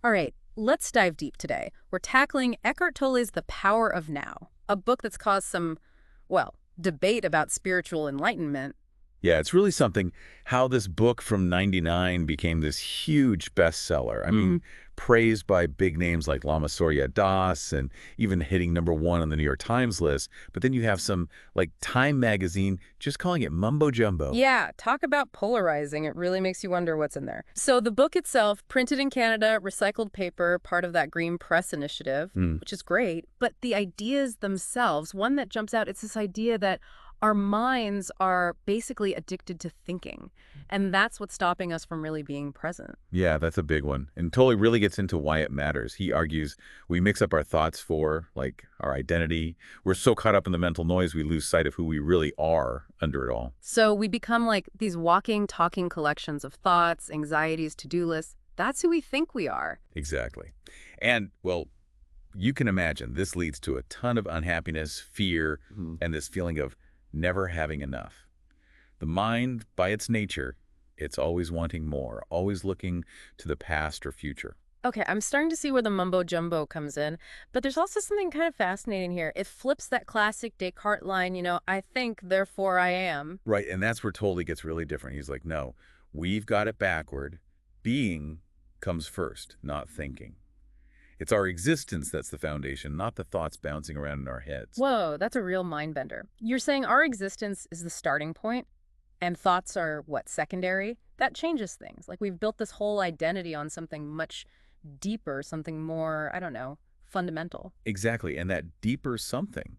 All right, let's dive deep today. We're tackling Eckhart Tolle's The Power of Now, a book that's caused some, well, debate about spiritual enlightenment. Yeah, it's really something how this book from '99 became this huge bestseller. I mean, Mm. praised by big names like Lama Surya Das and even hitting #1 on the New York Times list. But then you have some like Time magazine just calling it mumbo jumbo. Yeah, talk about polarizing. It really makes you wonder what's in there. So the book itself, printed in Canada, recycled paper, part of that Green Press initiative, Hmm. which is great. But the ideas themselves, one that jumps out, it's this idea that our minds are basically addicted to thinking. And that's what's stopping us from really being present. Yeah, that's a big one. And Tolle really gets into why it matters. He argues we mix up our thoughts for, like, our identity. We're so caught up in the mental noise, we lose sight of who we really are under it all. So we become like these walking, talking collections of thoughts, anxieties, to-do lists. That's who we think we are. Exactly. And, well, you can imagine this leads to a ton of unhappiness, fear, and this feeling of never having enough. The mind, by its nature, it's always wanting more, always looking to the past or future. Okay, I'm starting to see where the mumbo jumbo comes in, but there's also something kind of fascinating here. It flips that classic Descartes line, I think, therefore I am. Right, and that's where Tolle gets really different. He's like, no, we've got it backward. Being comes first, not thinking. It's our existence that's the foundation, not the thoughts bouncing around in our heads. Whoa, that's a real mind bender. You're saying our existence is the starting point, and thoughts are, what, secondary? That changes things. Like we've built this whole identity on something much deeper, something more, I don't know, fundamental. Exactly, and that deeper something,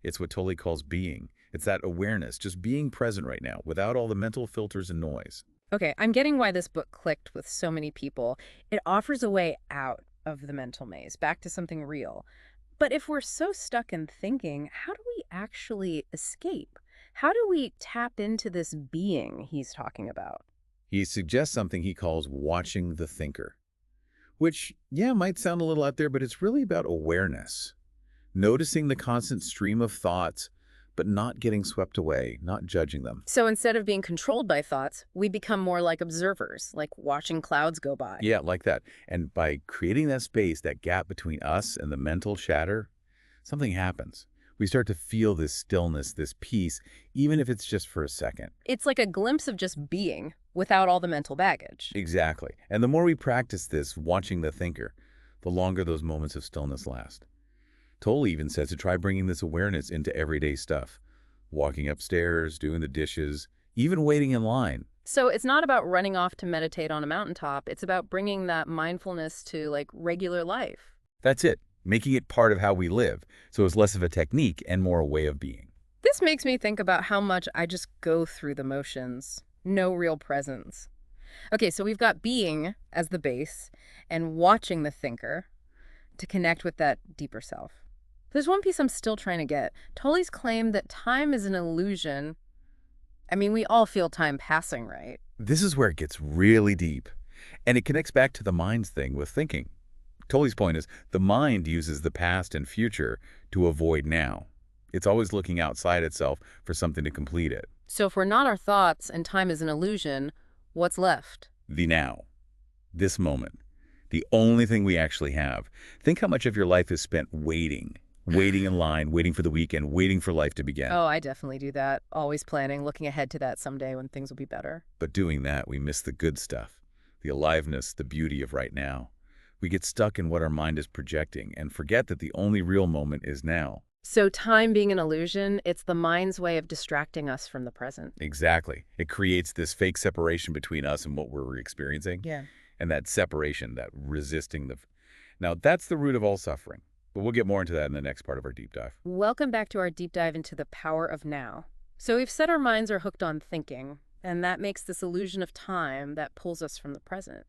it's what Tolle calls being. It's that awareness, just being present right now, without all the mental filters and noise. Okay, I'm getting why this book clicked with so many people. It offers a way out of the mental maze, back to something real. But if we're so stuck in thinking, how do we actually escape? How do we tap into this being he's talking about? He suggests something he calls watching the thinker, which, yeah, might sound a little out there, but it's really about awareness. Noticing the constant stream of thoughts, but not getting swept away, not judging them. So instead of being controlled by thoughts, we become more like observers, like watching clouds go by. Yeah, like that. And by creating that space, that gap between us and the mental chatter, something happens. We start to feel this stillness, this peace, even if it's just for a second. It's like a glimpse of just being without all the mental baggage. Exactly. And the more we practice this, watching the thinker, the longer those moments of stillness last. Tolle even says to try bringing this awareness into everyday stuff. Walking upstairs, doing the dishes, even waiting in line. So it's not about running off to meditate on a mountaintop. It's about bringing that mindfulness to like regular life. That's it. Making it part of how we live, so it's less of a technique and more a way of being. This makes me think about how much I just go through the motions. No real presence. Okay, so we've got being as the base and watching the thinker to connect with that deeper self. There's one piece I'm still trying to get. Tolle's claim that time is an illusion. I mean, we all feel time passing, right? This is where it gets really deep. And it connects back to the mind's thing with thinking. Tolle's point is the mind uses the past and future to avoid now. It's always looking outside itself for something to complete it. So if we're not our thoughts and time is an illusion, what's left? The now. This moment. The only thing we actually have. Think how much of your life is spent waiting. Waiting in line, waiting for the weekend, waiting for life to begin. Oh, I definitely do that. Always planning, looking ahead to that someday when things will be better. But doing that, we miss the good stuff. The aliveness, the beauty of right now. We get stuck in what our mind is projecting and forget that the only real moment is now. So time being an illusion, it's the mind's way of distracting us from the present. Exactly. It creates this fake separation between us and what we're experiencing. Yeah. And that separation, that resisting the... Now, that's the root of all suffering. But we'll get more into that in the next part of our deep dive. Welcome back to our deep dive into the power of now. So we've said our minds are hooked on thinking, and that makes this illusion of time that pulls us from the present.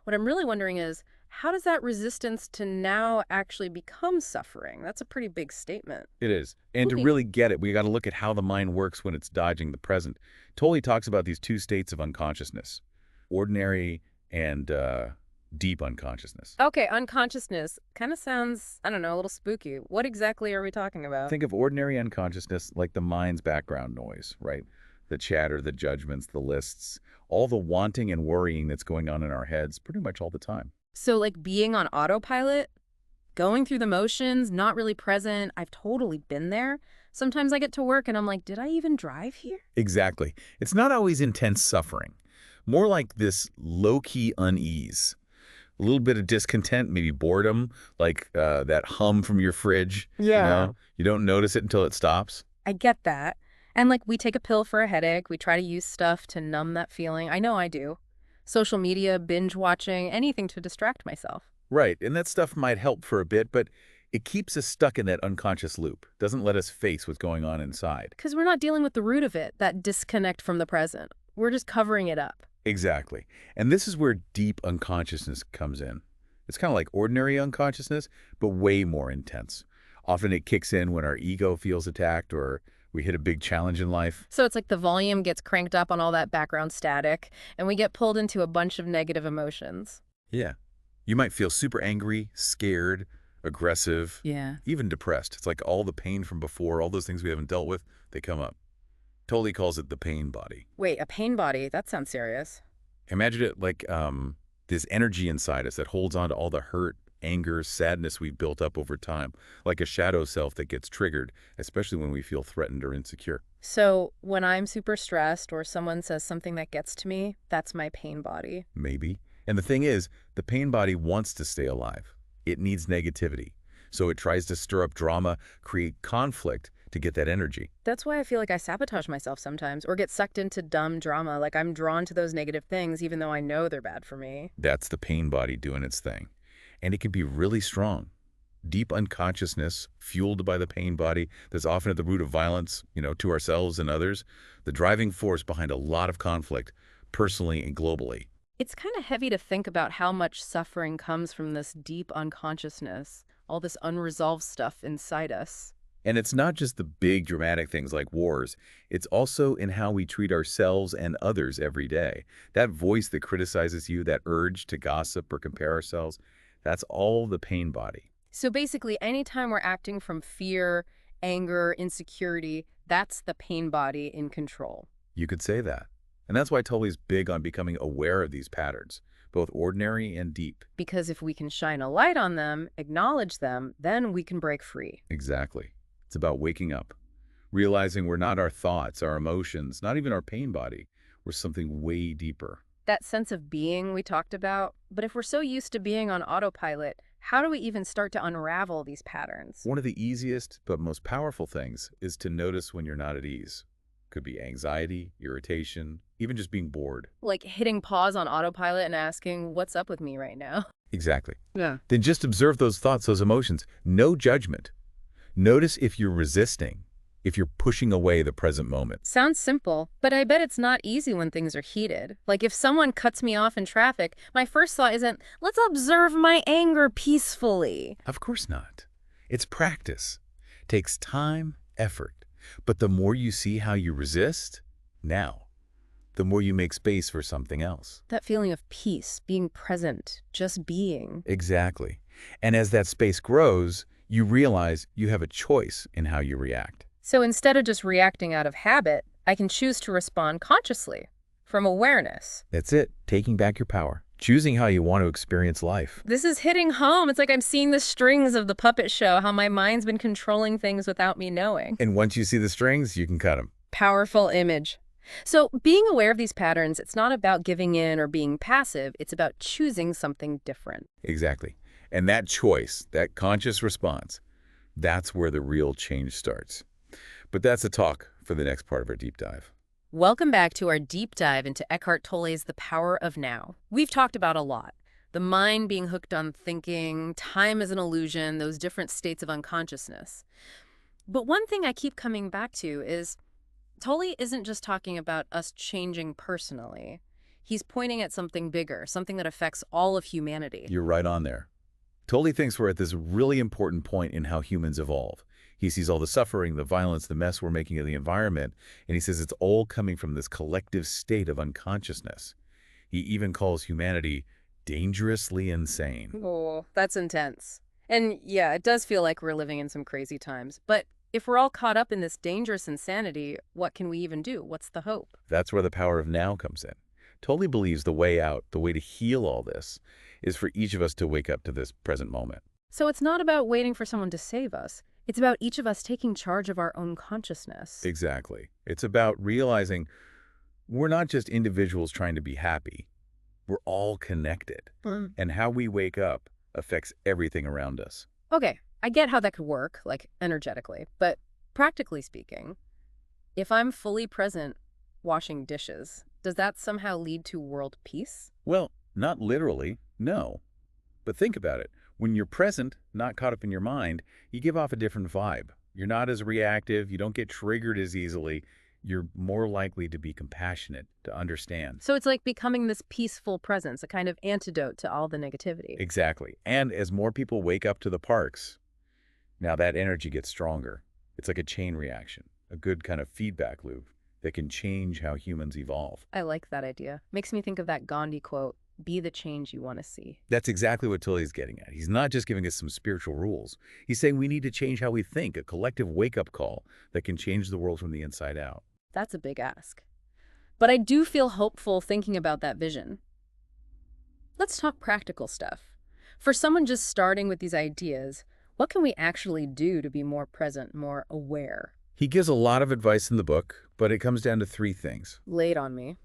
What I'm really wondering is, how does that resistance to now actually become suffering? That's a pretty big statement. It is. And to Spooky. really get it, we got to look at how the mind works when it's dodging the present. Tolle talks about these two states of unconsciousness, ordinary and deep unconsciousness. Okay, unconsciousness kind of sounds, I don't know, a little spooky. What exactly are we talking about? Think of ordinary unconsciousness like the mind's background noise, right? The chatter, the judgments, the lists, all the wanting and worrying that's going on in our heads pretty much all the time. So, like being on autopilot, going through the motions, not really present, I've totally been there. Sometimes I get to work and I'm like, did I even drive here? Exactly. It's not always intense suffering. More like this low-key unease. A little bit of discontent, maybe boredom, like that hum from your fridge, you Yeah. know? You don't notice it until it stops. I get that. And like we take a pill for a headache, we try to use stuff to numb that feeling. I know I do. Social media, binge watching, anything to distract myself. Right, and that stuff might help for a bit, but it keeps us stuck in that unconscious loop, doesn't let us face what's going on inside. Because we're not dealing with the root of it, that disconnect from the present. We're just covering it up. Exactly. And this is where deep unconsciousness comes in. It's kind of like ordinary unconsciousness, but way more intense. Often it kicks in when our ego feels attacked or we hit a big challenge in life. So it's like the volume gets cranked up on all that background static, and we get pulled into a bunch of negative emotions. Yeah. You might feel super angry, scared, aggressive, Yeah. even depressed. It's like all the pain from before, all those things we haven't dealt with, they come up. Tolle calls it the pain body. Wait, a pain body? That sounds serious. Imagine it like this energy inside us that holds on to all the hurt, anger, sadness we've built up over time, like a shadow self that gets triggered, especially when we feel threatened or insecure. So when I'm super stressed or someone says something that gets to me, that's my pain body. Maybe. And the thing is, the pain body wants to stay alive. It needs negativity. So it tries to stir up drama, create conflict to get that energy. That's why I feel like I sabotage myself sometimes or get sucked into dumb drama. Like I'm drawn to those negative things even though I know they're bad for me. That's the pain body doing its thing. And it can be really strong. Deep unconsciousness, fueled by the pain body, that's often at the root of violence, to ourselves and others, the driving force behind a lot of conflict, personally and globally. It's kind of heavy to think about how much suffering comes from this deep unconsciousness, all this unresolved stuff inside us. And it's not just the big dramatic things like wars. It's also in how we treat ourselves and others every day. That voice that criticizes you, that urge to gossip or compare ourselves, that's all the pain body. So basically, anytime we're acting from fear, anger, insecurity, that's the pain body in control. You could say that. And that's why Tully's big on becoming aware of these patterns, both ordinary and deep. Because if we can shine a light on them, acknowledge them, then we can break free. Exactly. It's about waking up, realizing we're not our thoughts, our emotions, not even our pain body. We're something way deeper. That sense of being we talked about, but if we're so used to being on autopilot, how do we even start to unravel these patterns? One of the easiest but most powerful things is to notice when you're not at ease. Could be anxiety, irritation, even just being bored. Like hitting pause on autopilot and asking, what's up with me right now? Exactly. Yeah. Then just observe those thoughts, those emotions. No judgment. Notice if you're resisting, if you're pushing away the present moment. Sounds simple, but I bet it's not easy when things are heated. Like if someone cuts me off in traffic, my first thought isn't, let's observe my anger peacefully. Of course not. It's practice. Takes time, effort. But the more you see how you resist, now, the more you make space for something else. That feeling of peace, being present, just being. Exactly. And as that space grows, you realize you have a choice in how you react. So instead of just reacting out of habit, I can choose to respond consciously, from awareness. That's it. Taking back your power. Choosing how you want to experience life. This is hitting home. It's like I'm seeing the strings of the puppet show, how my mind's been controlling things without me knowing. And once you see the strings, you can cut them. Powerful image. So being aware of these patterns, it's not about giving in or being passive. It's about choosing something different. Exactly. And that choice, that conscious response, that's where the real change starts. But that's a talk for the next part of our deep dive. Welcome back to our deep dive into Eckhart Tolle's The Power of Now. We've talked about a lot. The mind being hooked on thinking, time as an illusion, those different states of unconsciousness. But one thing I keep coming back to is Tolle isn't just talking about us changing personally. He's pointing at something bigger, something that affects all of humanity. You're right on there. Tolle thinks we're at this really important point in how humans evolve. He sees all the suffering, the violence, the mess we're making of the environment, and he says it's all coming from this collective state of unconsciousness. He even calls humanity dangerously insane. Oh, that's intense. And yeah, it does feel like we're living in some crazy times. But if we're all caught up in this dangerous insanity, what can we even do? What's the hope? That's where the power of now comes in. Tolle believes the way out, the way to heal all this, is for each of us to wake up to this present moment. So it's not about waiting for someone to save us. It's about each of us taking charge of our own consciousness. Exactly. It's about realizing we're not just individuals trying to be happy. We're all connected. And how we wake up affects everything around us. Okay, I get how that could work, like energetically, but practically speaking, if I'm fully present washing dishes, does that somehow lead to world peace? Well, not literally, no. But think about it. When you're present, not caught up in your mind, you give off a different vibe. You're not as reactive. You don't get triggered as easily. You're more likely to be compassionate, to understand. So it's like becoming this peaceful presence, a kind of antidote to all the negativity. Exactly. And as more people wake up to the parks, now that energy gets stronger. It's like a chain reaction, a good kind of feedback loop that can change how humans evolve. I like that idea. Makes me think of that Gandhi quote, be the change you want to see. That's exactly what Tully's getting at. He's not just giving us some spiritual rules. He's saying we need to change how we think, a collective wake-up call that can change the world from the inside out. That's a big ask. But I do feel hopeful thinking about that vision. Let's talk practical stuff. For someone just starting with these ideas, what can we actually do to be more present, more aware? He gives a lot of advice in the book, but it comes down to three things. Lay it on me.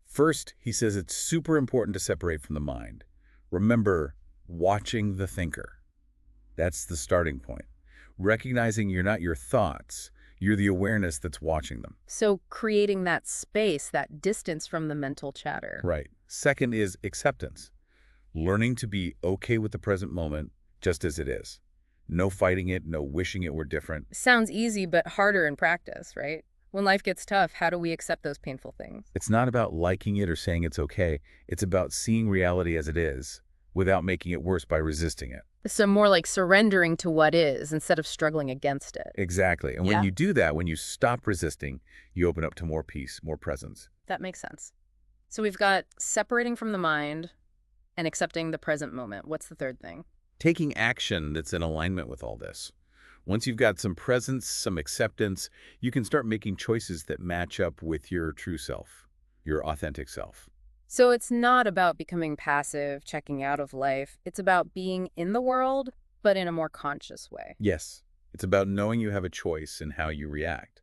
First, he says it's super important to separate from the mind. Remember, watching the thinker. That's the starting point. Recognizing you're not your thoughts, you're the awareness that's watching them. So creating that space, that distance from the mental chatter. Right. Second is acceptance. Learning to be okay with the present moment just as it is. No fighting it, no wishing it were different. Sounds easy, but harder in practice, right? When life gets tough, how do we accept those painful things? It's not about liking it or saying it's okay. It's about seeing reality as it is without making it worse by resisting it. So more like surrendering to what is instead of struggling against it. Exactly. And when you do that, when you stop resisting, you open up to more peace, more presence. That makes sense. So we've got separating from the mind and accepting the present moment. What's the third thing? Taking action that's in alignment with all this. Once you've got some presence, some acceptance, you can start making choices that match up with your true self, your authentic self. So it's not about becoming passive, checking out of life. It's about being in the world, but in a more conscious way. Yes, it's about knowing you have a choice in how you react.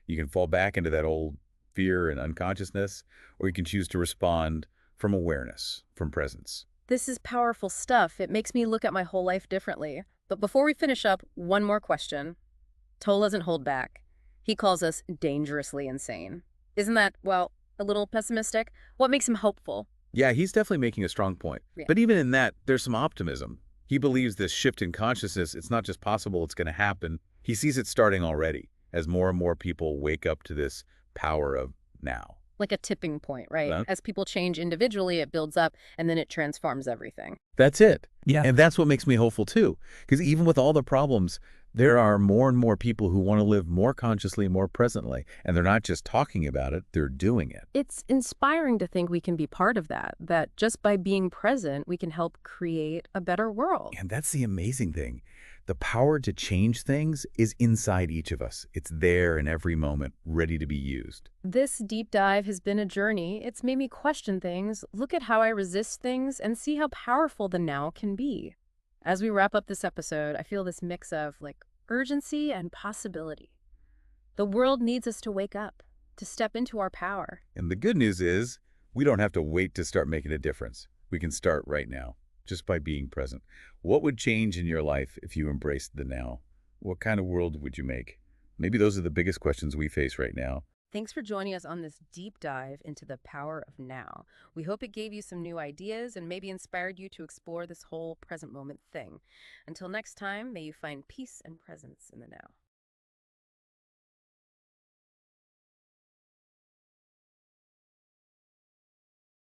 You can fall back into that old fear and unconsciousness, or you can choose to respond from awareness, from presence. This is powerful stuff. It makes me look at my whole life differently. But before we finish up, one more question. Tolle doesn't hold back. He calls us dangerously insane. Isn't that, well, a little pessimistic? What makes him hopeful? Yeah, he's definitely making a strong point. Yeah. But even in that, there's some optimism. He believes this shift in consciousness, it's not just possible, it's going to happen. He sees it starting already as more and more people wake up to this power of now. Like a tipping point, right? Huh? As people change individually, it builds up, and then it transforms everything. That's it. Yeah. And that's what makes me hopeful too. Because even with all the problems, there are more and more people who want to live more consciously, more presently. And they're not just talking about it, they're doing it. It's inspiring to think we can be part of that just by being present, we can help create a better world. And that's the amazing thing. The power to change things is inside each of us. It's there in every moment, ready to be used. This deep dive has been a journey. It's made me question things, look at how I resist things, and see how powerful the now can be. As we wrap up this episode, I feel this mix of urgency and possibility. The world needs us to wake up, to step into our power. And the good news is we don't have to wait to start making a difference. We can start right now, just by being present. What would change in your life if you embraced the now? What kind of world would you make? Maybe those are the biggest questions we face right now. Thanks for joining us on this deep dive into the power of now. We hope it gave you some new ideas and maybe inspired you to explore this whole present moment thing. Until next time, may you find peace and presence in the now.